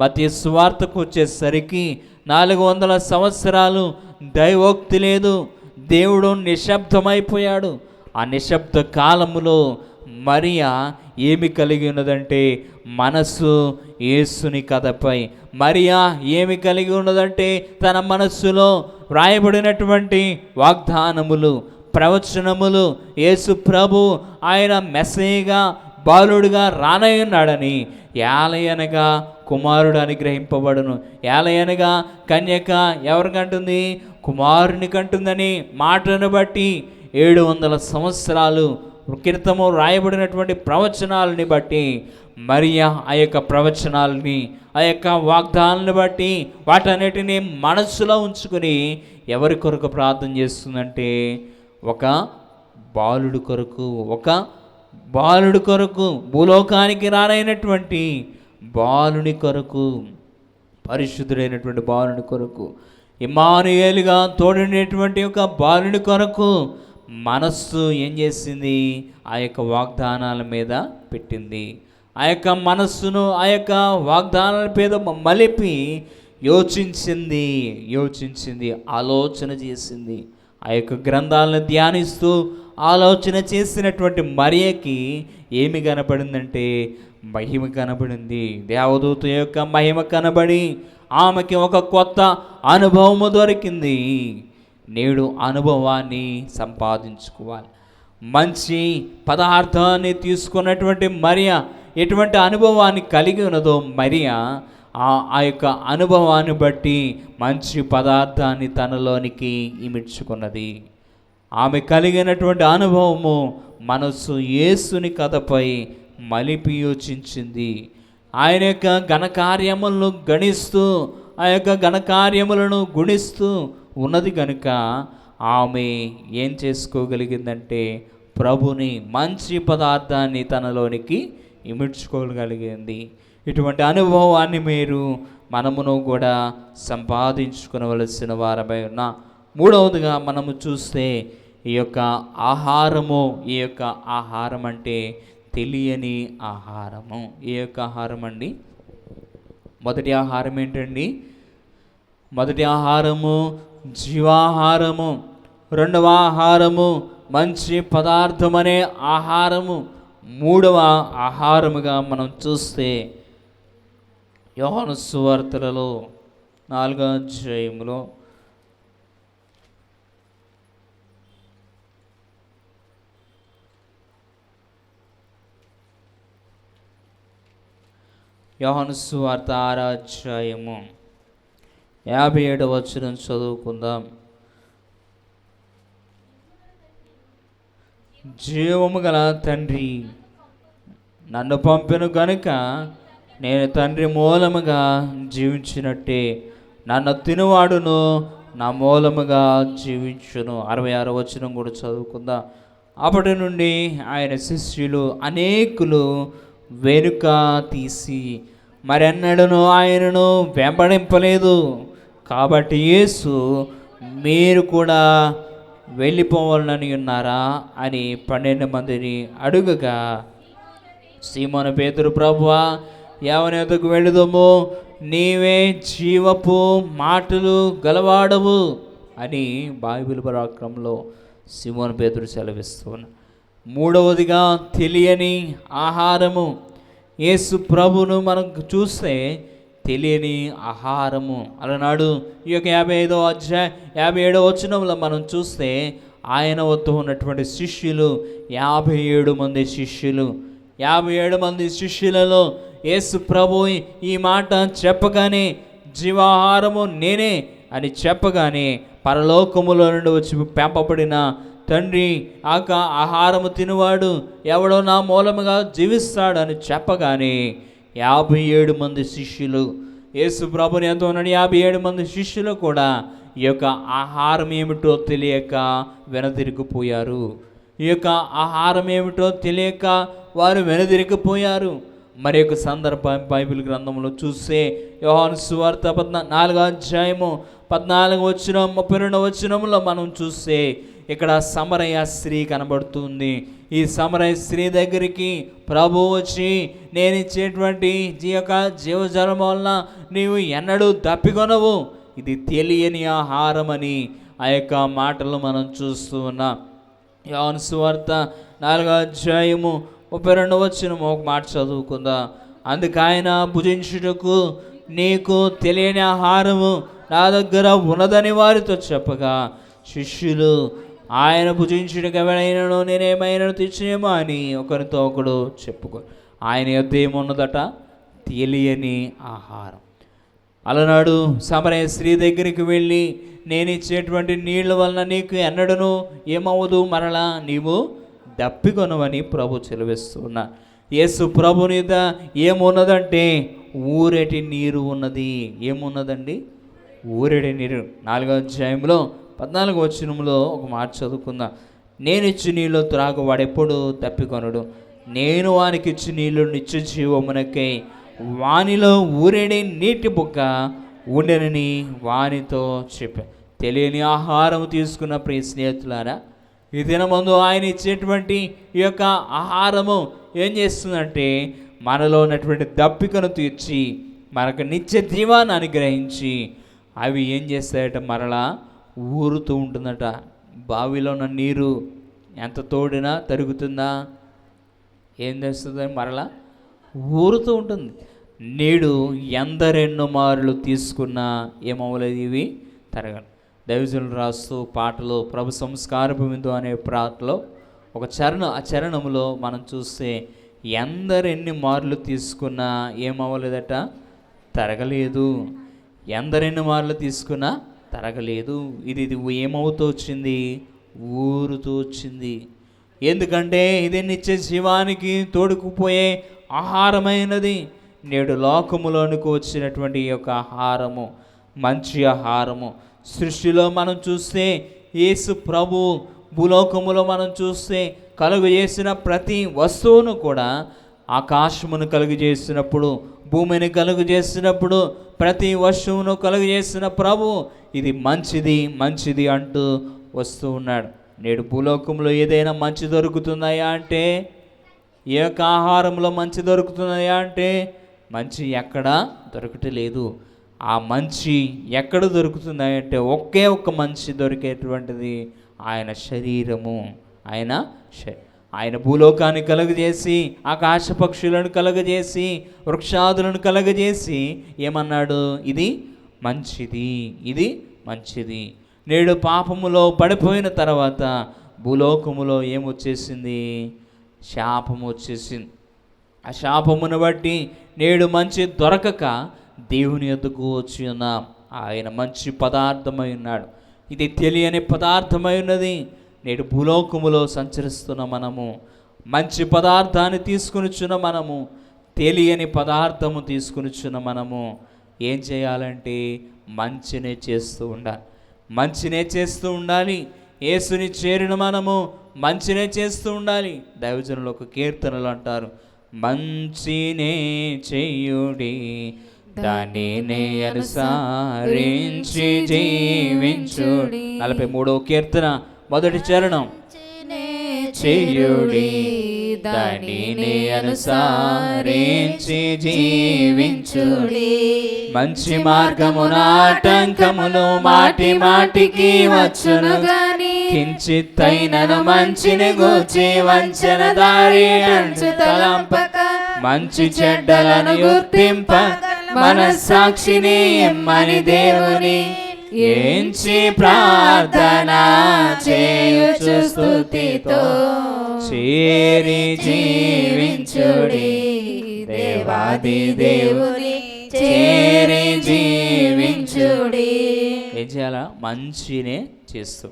మత్తయి సువార్తకు వచ్చేసరికి 400 సంవత్సరాలు దైవోక్తి లేదు. దేవుడు నిశ్శబ్దమైపోయాడు. ఆ నిశ్శబ్ద కాలములో మరియా ఏమి కలిగి ఉన్నదంటే మనస్సు యేసుని కథపై. మరియా ఏమి కలిగి ఉన్నదంటే తన మనస్సులో వ్రాయబడినటువంటి వాగ్దానములు, ప్రవచనములు, యేసు ప్రభు ఆయన మెస్సయ్యగా బాలుడుగా రానయ్యున్నాడని, ఏలయనగా కుమారుడు అనుగ్రహింపబడును, ఏలయనగా కన్యక ఎవరికంటుంది? కుమారుని కంటుందని మాటను బట్టి 700 సంవత్సరాలు క్రితము రాయబడినటువంటి ప్రవచనాలని బట్టి మరియా ఆ యొక్క ప్రవచనాలని, ఆ యొక్క వాగ్దానాలను బట్టి వాటన్నిటిని మనస్సులో ఉంచుకొని ఎవరి కొరకు ప్రార్థన చేస్తుందంటే ఒక బాలుడు కొరకు, ఒక బాలుడు కొరకు, భూలోకానికి రానైనటువంటి బాలుని కొరకు, పరిశుద్ధుడైనటువంటి బాలుని కొరకు, ఇమ్మానుయేలుగా తోడునేటువంటి ఒక బాలుని కొరకు మనస్సు ఏం చేసింది? ఆ యొక్క వాగ్దానాల మీద పెట్టింది. ఆ యొక్క మనస్సును ఆ యొక్క వాగ్దానాల మీద మలిపి యోచించింది, ఆలోచన చేసింది. ఆ యొక్క గ్రంథాలను ధ్యానిస్తూ ఆలోచన చేసినటువంటి మరియకి ఏమి కనపడిందంటే మహిమ కనబడింది. దేవదూత యొక్క మహిమ కనబడి ఆమెకి ఒక కొత్త అనుభవము దొరికింది. నేడు అనుభవాన్ని సంపాదించుకోవాలి. మంచి పదార్థాన్ని తీసుకున్నటువంటి మరియా ఎటువంటి అనుభవాన్ని కలిగి ఉన్నదో మరియా ఆ యొక్క అనుభవాన్ని బట్టి మంచి పదార్థాన్ని తనలోనికి ఇమిడ్చుకున్నది. ఆమె కలిగినటువంటి అనుభవము మనస్సు యేసుని కథపై మలిపి యోచించింది. ఆయన యొక్క ఘనకార్యములను గణిస్తూ, ఆ యొక్క ఘనకార్యములను గుణిస్తూ ఉన్నది కనుక ఆమె ఏం చేసుకోగలిగిందంటే ప్రభుని మంచి పదార్థాన్ని తనలోనికి ఇమిడ్చుకోగలిగింది. ఇటువంటి అనుభవాన్ని మనమును కూడా సంపాదించుకోవలసిన వారమై ఉన్నా. మూడవదిగా మనము చూస్తే ఈ యొక్క ఆహారం అంటే తెలియని ఆహారము. ఈ యొక్క ఆహారం అండి, మొదటి ఆహారం ఏంటండి? మొదటి ఆహారము జీవాహారము, రెండవ ఆహారము మంచి పదార్థం అనే ఆహారము, మూడవ ఆహారముగా మనం చూస్తే యోహాను సువార్తలలో 4వ అధ్యాయములో యోహాను సువార్త 6వ అధ్యాయము 57వ వచనం చదువుకుందాం. జీవము గల తండ్రి నన్ను పంపెను గనుక నేను తండ్రి మూలముగా జీవించినట్టే నన్ను తినువాడును నా మూలముగా జీవించును. 66వ వచనం కూడా చదువుకుందాం. అప్పటి నుండి ఆయన శిష్యులు అనేకులు వెనుక తీసి మరెన్నడను ఆయనను వెంబడింపలేదు. కాబట్టి యేసు మీరు కూడా వెళ్ళిపోవాలని ఉన్నారా అని 12 మందిని అడుగగా, సీమోను పేతురు, ప్రభువా ఎవని ఎదుకు వెళుదము? నీవే జీవపు మాటలు గలవాడవు అని బైబిల్ పరాక్రమంలో సీమోను పేతురు సెలవిస్తున్నా. మూడవదిగా తెలియని ఆహారము. యేసు ప్రభును మనం చూస్తే తెలియని ఆహారము అలనాడు ఈ యొక్క 55వ అధ్యాయం 57వ వచనంలో మనం చూస్తే ఆయన వద్ద ఉన్నటువంటి శిష్యులు 57 మంది శిష్యులు. 57 మంది శిష్యులలో యేసు ప్రభు ఈ మాట చెప్పగానే, జీవాహారము నేనే అని చెప్పగానే, పరలోకములో నుండి వచ్చి పెంపబడిన తండ్రి ఆహారము తినువాడు ఎవడో నా మూలముగా జీవిస్తాడు అని చెప్పగానే 57 మంది శిష్యులు, యేసు ప్రభుని ఎంతో ఉన్నాడు, 57 మంది శిష్యులు కూడా ఈ యొక్క ఆహారం ఏమిటో తెలియక వెనదిరిగిపోయారు. ఈ యొక్క ఆహారం ఏమిటో తెలియక వారు వెనదిరిగిపోయారు. మరి యొక్క సందర్భం బైబిల్ గ్రంథంలో చూస్తే యోహాను సువార్త 4వ అధ్యాయము 14వ వచనం 32వ వచనంలో మనం చూస్తే ఇక్కడ సమరయ స్త్రీ కనబడుతుంది. ఈ సమరయ స్త్రీ దగ్గరికి ప్రభు వచ్చి, నేను ఇచ్చేటువంటి జీవజలం వలన నీవు ఎన్నడూ తప్పికొనవు, ఇది తెలియని ఆహారం అని ఆ యొక్క మాటలు మనం చూస్తూ ఉన్నాం. యోహాను సువార్త 4వ అధ్యాయము 32 వచనం ఒక మాట చదువుకుందాం. అందుకు ఆయన, భుజించుటకు నీకు తెలియని ఆహారము నా దగ్గర ఉన్నదని వారితో చెప్పగా, శిష్యులు ఆయన భుజించుటకు ఎవడైనాను నేనేమైనా తెచ్చినేమో అని ఒకరితో ఒకడు చెప్పుకో. ఆయన యొద్ద ఏమున్నదట? తెలియని ఆహారం. అలనాడు సమరయ స్త్రీ దగ్గరికి వెళ్ళి, నేను ఇచ్చేటువంటి నీళ్ళ వలన నీకు ఎన్నడను ఏమవ్వదు, మరలా నీవు దప్పికొనవని ప్రభు సెలవిస్తున్నా. యేసు ప్రభుని మీద ఏమున్నదంటే ఊరేటి నీరు ఉన్నది. ఏమున్నదండి? ఊరేటి నీరు. 4వ అధ్యాయంలో 14వ వచనంలో ఒక మాట చదువుకుందాం. నేను ఇచ్చి నీళ్ళు త్రాగు వాడెప్పుడు తప్పికొనడు, నేను వానికి ఇచ్చి నీళ్ళు నిత్య జీవమునకై వానిలో ఊరేడి నీటి బుక్క ఉండెనని వానితో చెప్పా. తెలియని ఆహారం తీసుకున్న ప్రియ స్నేహితులారా, ఈ దినమందు ఆయన ఇచ్చేటువంటి ఈ యొక్క ఆహారము ఏం చేస్తుందంటే మనలో ఉన్నటువంటి దప్పికను తీర్చి మనకు నిత్య జీవాన్ని అనుగ్రహించి అవి ఏం చేస్తాయట? మరలా ఊరుతూ ఉంటుందట. బావిలో ఉన్న నీరు ఎంత తోడినా తరుగుతుందా? ఏం చేస్తుంది? మరలా ఊరుతూ ఉంటుంది. నేడు ఎందరెన్నో మార్లు తీసుకున్నా ఏమవ్వలేదు, ఇవి తరగదు. దైవజనులు రాస్తూ పాటలో ప్రభు సంస్కారపు విందు అనే పాటలో ఒక ఆ చరణంలో మనం చూస్తే ఎందరెన్ని మార్లు తీసుకున్నా ఏమవ్వలేదట? తరగలేదు. ఎందరెన్ని మార్లు తీసుకున్నా తరగలేదు. ఇది ఏమవుతూ వచ్చింది? ఊరుతూ వచ్చింది. ఎందుకంటే ఇది నిత్య జీవానికి తోడుకుపోయే ఆహారమైనది. నేడు లోకములోనికి వచ్చినటువంటి ఈ యొక్క ఆహారము మంచి ఆహారము. సృష్టిలో మనం చూస్తే యేసు ప్రభు భూలోకములో మనం చూస్తే కలుగు చేసిన ప్రతి వస్తువును కూడా, ఆకాశమును కలుగు చేసినప్పుడు, భూమిని కలుగు చేసినప్పుడు, ప్రతి వస్తువును కలుగు చేసిన ప్రభు ఇది మంచిది మంచిది అంటూ వస్తూ ఉన్నాడు. నేడు భూలోకంలో ఏదైనా మంచి దొరుకుతున్నాయా అంటే, ఏ యొక్క ఆహారంలో మంచి దొరుకుతున్నాయా అంటే మంచి ఎక్కడా దొరకట్లేదు. ఆ మంచి ఎక్కడ దొరుకుతున్నాయంటే ఒకే ఒక్క మంచి దొరికేటువంటిది ఆయన శరీరము. ఆయన భూలోకాన్ని కలుగజేసి, ఆకాశ పక్షులను కలుగజేసి, వృక్షాదులను కలుగజేసి ఏమన్నాడు? ఇది మంచిది, ఇది మంచిది. నేడు పాపములో పడిపోయిన తర్వాత భూలోకములో ఏమొచ్చేసింది? శాపము వచ్చేసింది. ఆ శాపమును బట్టి నేడు మంచి దొరకక దేవుని యొద్దకు వచ్చి ఉన్నాం. ఆయన మంచి పదార్థమై ఉన్నాడు. ఇది తెలియని పదార్థమై ఉన్నది. నేడు భూలోకములో సంచరిస్తున్న మనము మంచి పదార్థాన్ని తీసుకునిచున్న మనము, తెలియని పదార్థము తీసుకునిచున్న మనము ఏం చేయాలంటే మంచినే చేస్తూ ఉండాలి. మంచినే చేస్తూ ఉండాలి. యేసుని చేరిన మనము మంచినే చేస్తూ ఉండాలి. దైవజనులు ఒక కీర్తనలు అంటారు, మంచినే చేయుడి దానినే అనుసరించి జీవించుడి. 43వ కీర్తన 1వ చరణం. చేయుడి దానినే అనుసరించి జీవించుడి. మంచి మార్గమున ఆటంకములు మాటి మాటికి వచ్చును గాని, కించిత్తైనను మంచిని గూర్చి వంచన దారి అంచు తలంపక, మంచి చెడ్డలను గుర్తింప మనస్సాక్షిని ఎమ్మని దేవుని ఎంచి ప్రార్థన చేయుచు స్తుతితో చేరి జీవించుడి. దేవాది దేవుని చేరి జీవించుడి. ఏం చేయాలా? మంచినే చేస్తూ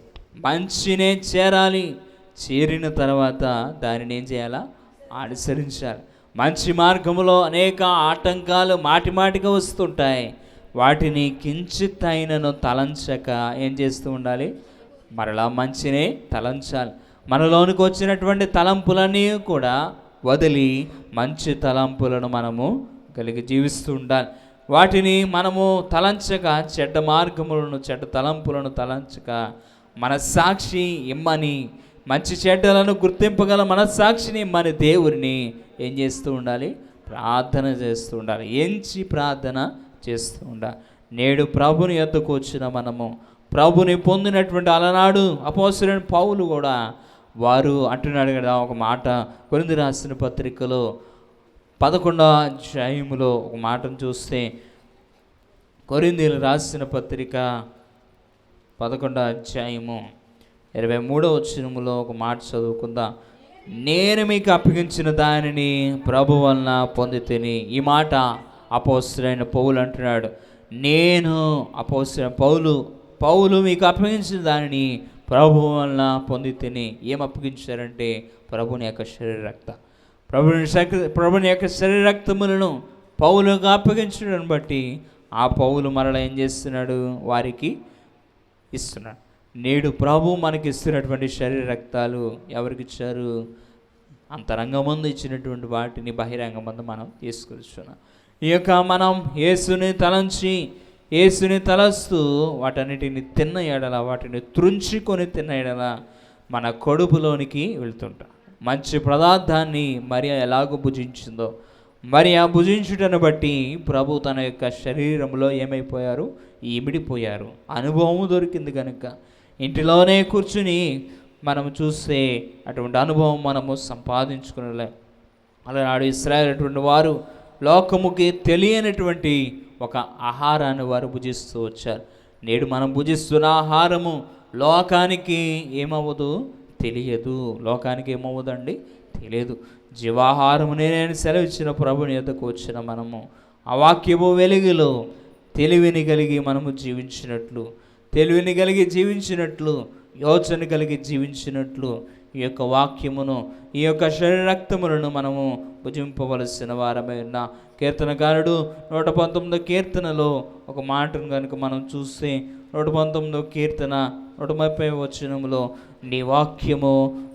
మంచినే చేరాలి. చేరిన తర్వాత దానిని ఏం చేయాలా? అనుసరించాలి. మంచి మార్గంలో అనేక ఆటంకాలు మాటి మాటిగా వస్తుంటాయి. వాటిని కించిత్ అయినను తలంచక ఏం చేస్తూ ఉండాలి? మరలా మంచినే తలంచాలి. మనలోనికి వచ్చినటువంటి తలంపులన్నీ కూడా వదిలి మంచి తలంపులను మనము కలిగి జీవిస్తూ ఉండాలి. వాటిని మనము తలంచక, చెడ్డ మార్గములను చెడ్డ తలంపులను తలంచక, మనస్సాక్షి ఇమ్మని, మంచి చెడ్డలను గుర్తింపగల మనస్సాక్షిని ఇమ్మని దేవుడిని ఏం చేస్తూ ఉండాలి? ప్రార్థన చేస్తూ ఉండాలి. ఎంచి ప్రార్థన చేస్తూ ఉండాలి. నేడు ప్రభుని యొద్దకు వచ్చిన మనము ప్రభుని పొందినటువంటి అలనాడు అపోస్తలుడైన పౌలు కూడా వారు అంటున్నాడు కదా ఒక మాట, కొరింథీ రాసిన పత్రికలో 11వ అధ్యాయములో ఒక మాటను చూస్తే, కొరింథీయులకు రాసిన పత్రిక 11వ అధ్యాయము 23వ వచనములో ఒక మాట చదువుకుందాం. నేను మీకు అప్పగించిన దానిని ప్రభు వలన పొందితిని. ఈ మాట అపోస్తలుడైన పౌలు అంటున్నాడు. నేను అపోస్తలుడైన పౌలు మీకు అప్పగించిన దానిని ప్రభు వలన పొందితిని. ఏం అప్పగించారంటే ప్రభుని యొక్క శరీర రక్త ప్రభుని యొక్క శరీర రక్తములను పౌలుగా అప్పగించడం బట్టి ఆ పౌలు మరల ఏం చేస్తున్నాడు, వారికి ఇస్తున్నాడు. నేడు ప్రభు మనకి ఇస్తున్నటువంటి శరీర రక్తాలు ఎవరికి ఇచ్చారు? అంతరంగమందు ఇచ్చినటువంటి వాటిని బహిరంగమందు మనం తీసుకొచ్చున్నాం. ఈ యొక్క మనం యేసుని తలంచి యేసుని తలస్తూ వాటన్నిటిని తిన్న ఎడల, వాటిని త్రుంచుకొని తిన్న ఎడల మన కడుపులోనికి వెళ్తుంటాం. మంచి పదార్థాన్ని మరియ ఎలాగో భుజించిందో, మరి ఆ భుజించుటను బట్టి ప్రభు తన యొక్క శరీరంలో ఏమైపోయారు, ఇమిడిపోయారు. అనుభవం దొరికింది కనుక ఇంటిలోనే కూర్చుని మనము చూస్తే అటువంటి అనుభవం మనము సంపాదించుకునలేం. అలానాడు ఇశ్రాయేలు అటువంటి వారు లోకముకి తెలియనటువంటి ఒక ఆహారాన్ని వారు భుజిస్తూ వచ్చారు. నేడు మనం భుజిస్తున్న ఆహారము లోకానికి ఏమవ్వదు, తెలియదు. లోకానికి ఏమవ్వదండి, తెలియదు. జీవాహారము నేను సెలవిచ్చిన ప్రభుని యొద్దకు వచ్చిన మనము ఆ వాక్యము వెలుగులో తెలివిని కలిగి మనము జీవించినట్లు, తెలివిని కలిగి జీవించినట్లు, యోచన కలిగి జీవించినట్లు ఈ యొక్క వాక్యమును, ఈ యొక్క శరీర రక్తములను మనము భుజింపవలసిన వారమే ఉన్న కీర్తనకారుడు 119వ కీర్తనలో ఒక మాటను కనుక మనం చూస్తే 119వ కీర్తన 130వ వచనములో, నీ వాక్యము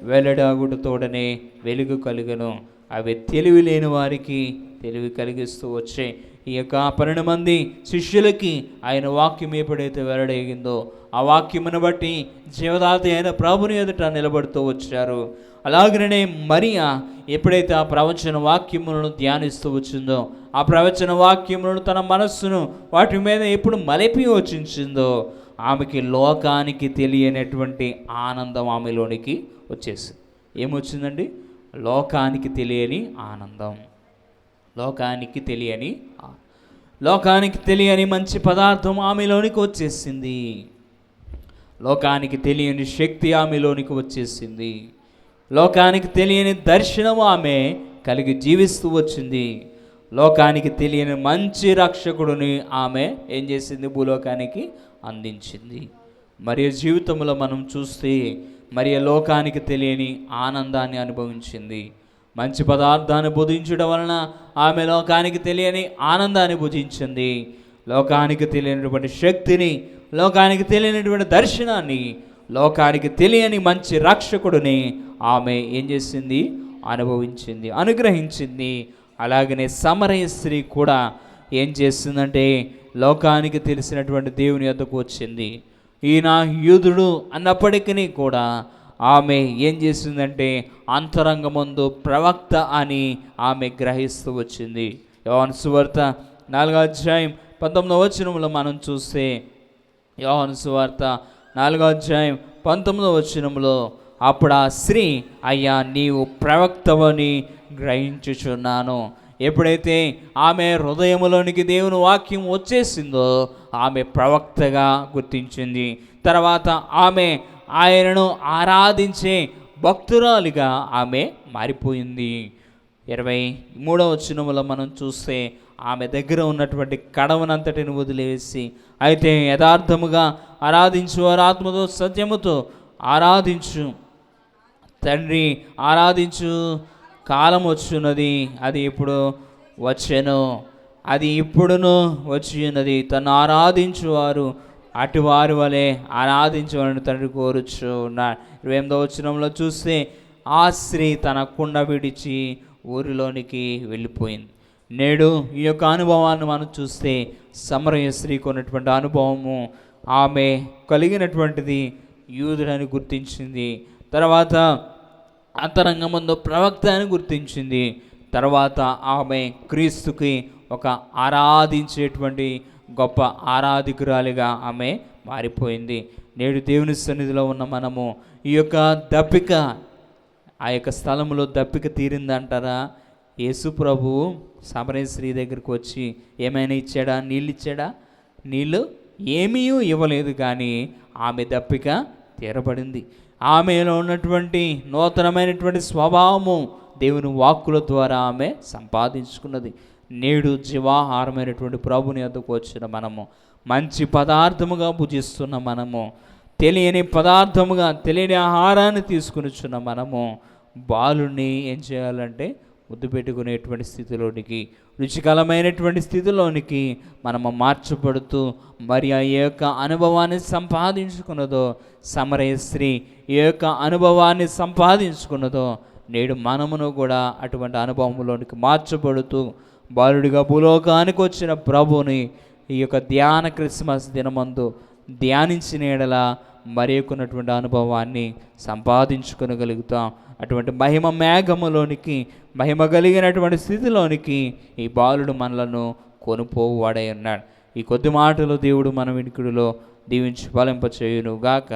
వెల్లడాగుడుతోడనే వెలుగు కలుగను, అవి తెలివి లేని వారికి తెలివి కలిగిస్తూ వచ్చే. ఈ యొక్క 12 మంది శిష్యులకి ఆయన వాక్యం ఎప్పుడైతే వెల్లడేగిందో ఆ వాక్యమును బట్టి జీవదాత అయిన ప్రభుని ఎదుట నిలబడుతూ వచ్చారు. అలాగనే మరియా ఎప్పుడైతే ఆ ప్రవచన వాక్యములను ధ్యానిస్తూ వచ్చిందో, ఆ ప్రవచన వాక్యములను తన మనస్సును వాటి మీద ఎప్పుడు మలిపి వచ్చిందో, ఆమెకి లోకానికి తెలియనటువంటి ఆనందం ఆమెలోనికి వచ్చేసింది. ఏమొచ్చిందండి? లోకానికి తెలియని ఆనందం, లోకానికి తెలియని మంచి పదార్థం ఆమెలోనికి వచ్చేసింది. లోకానికి తెలియని శక్తి ఆమెలోనికి వచ్చేసింది. లోకానికి తెలియని దర్శనం ఆమె కలిగి జీవిస్తూ వచ్చింది. లోకానికి తెలియని మంచి రక్షకుడిని ఆమె ఏం చేసింది? భూలోకానికి అందించింది. మరి జీవితంలో మనం చూస్తే మరి లోకానికి తెలియని ఆనందాన్ని అనుభవించింది. మంచి పదార్థాన్ని భుజించడం వలన ఆమె లోకానికి తెలియని ఆనందాన్ని భుజించింది. లోకానికి తెలియనటువంటి శక్తిని, లోకానికి తెలియనటువంటి దర్శనాన్ని, లోకానికి తెలియని మంచి రక్షకుడిని ఆమె ఏం చేసింది? అనుభవించింది, అనుగ్రహించింది. అలాగనే సమరయ స్త్రీ కూడా ఏం చేస్తుందంటే లోకానికి తెలిసినటువంటి దేవుని యొద్దకు వచ్చింది. ఈయన యూదుడు అన్నప్పటికీ కూడా ఆమె ఏం చేసిందంటే అంతరంగమందు ప్రవక్త అని ఆమె గ్రహిస్తూ వచ్చింది. యోహాను సువార్త 4వ అధ్యాయం 19వ వచనంలో మనం చూస్తే, యోహాను సువార్త 4వ అధ్యాయం 19వ వచనంలో, అప్పుడు ఆ స్త్రీ, అయ్యా నీవు ప్రవక్తవని గ్రహించుచున్నాను. ఎప్పుడైతే ఆమె హృదయంలోనికి దేవుని వాక్యం వచ్చేసిందో ఆమె ప్రవక్తగా గుర్తించింది. తర్వాత ఆమె ఆయనను ఆరాధించే భక్తురాలిగా ఆమె మారిపోయింది. 23వ వచనములో మనం చూస్తే ఆమె దగ్గర ఉన్నటువంటి కడవనంతటిని వదిలేసి, అయితే యథార్థముగా ఆరాధించువారు ఆత్మతో సత్యముతో ఆరాధించు తండ్రి, ఆరాధించు కాలం వచ్చున్నది, అది ఇప్పుడు వచ్చెను, అది ఇప్పుడును వచ్చి ఉన్నది. తను ఆరాధించువారు అటువారి వలె ఆరాధించవాలని తండ్రి కోరుచు ఉన్నాడు. 28వ వచనంలో చూస్తే ఆ స్త్రీ తన కుండ విడిచి ఊరిలోనికి వెళ్ళిపోయింది. నేడు ఈ యొక్క అనుభవాన్ని మనం చూస్తే సమరయ స్త్రీకి ఉన్నటువంటి అనుభవము, ఆమె కలిగినటువంటిది యూదుడని గుర్తించింది. తర్వాత అంతరంగమందు ప్రవక్త అని గుర్తించింది. తర్వాత ఆమె క్రీస్తుకి ఒక ఆరాధించేటువంటి గొప్ప ఆరాధికురాలిగా ఆమె మారిపోయింది. నేడు దేవుని సన్నిధిలో ఉన్న మనము ఈ యొక్క దప్పిక, ఆ యొక్క స్థలంలో దప్పిక తీరిందంటారా? యేసు ప్రభువు సమరయ స్త్రీ దగ్గరికి వచ్చి ఏమైనా ఇచ్చాడా? నీళ్ళు ఇచ్చాడా? నీళ్ళు ఏమీ ఇవ్వలేదు, కానీ ఆమె దప్పిక తీరబడింది. ఆమెలో ఉన్నటువంటి నూతనమైనటువంటి స్వభావము దేవుని వాక్కుల ద్వారా ఆమె సంపాదించుకున్నది. నేడు జీవాహారమైనటువంటి ప్రభుని వద్దకు వచ్చిన మనము, మంచి పదార్థముగా భుజిస్తున్న మనము, తెలియని పదార్థముగా తెలియని ఆహారాన్ని తీసుకునిచున్న మనము బాలుని ఏం చేయాలంటే ముద్దు పెట్టుకునేటువంటి స్థితిలోనికి, రుచికరమైనటువంటి స్థితిలోనికి మనము మార్చబడుతూ మరి ఆ యొక్క అనుభవాన్ని సంపాదించుకున్నదో, సమరయ స్త్రీ ఈ యొక్క అనుభవాన్ని సంపాదించుకున్నదో, నేడు మనమును కూడా అటువంటి అనుభవంలోనికి మార్చబడుతూ బాలుడిగా భూలోకానికి వచ్చిన ప్రభుని ఈ యొక్క ధ్యాన క్రిస్మస్ దినమందు ధ్యానించిన ఎడల మరి యొక్కనటువంటి అనుభవాన్ని సంపాదించుకొనగలుగుతాం. అటువంటి మహిమ మేఘములోనికి, మహిమ కలిగినటువంటి స్థితిలోనికి ఈ బాలుడు మనలను కొనుపోవాడై ఉన్నాడు. ఈ కొద్ది మాటలు దేవుడు మన వినికిడిలో దీవించి ఫలింపచేయును గాక.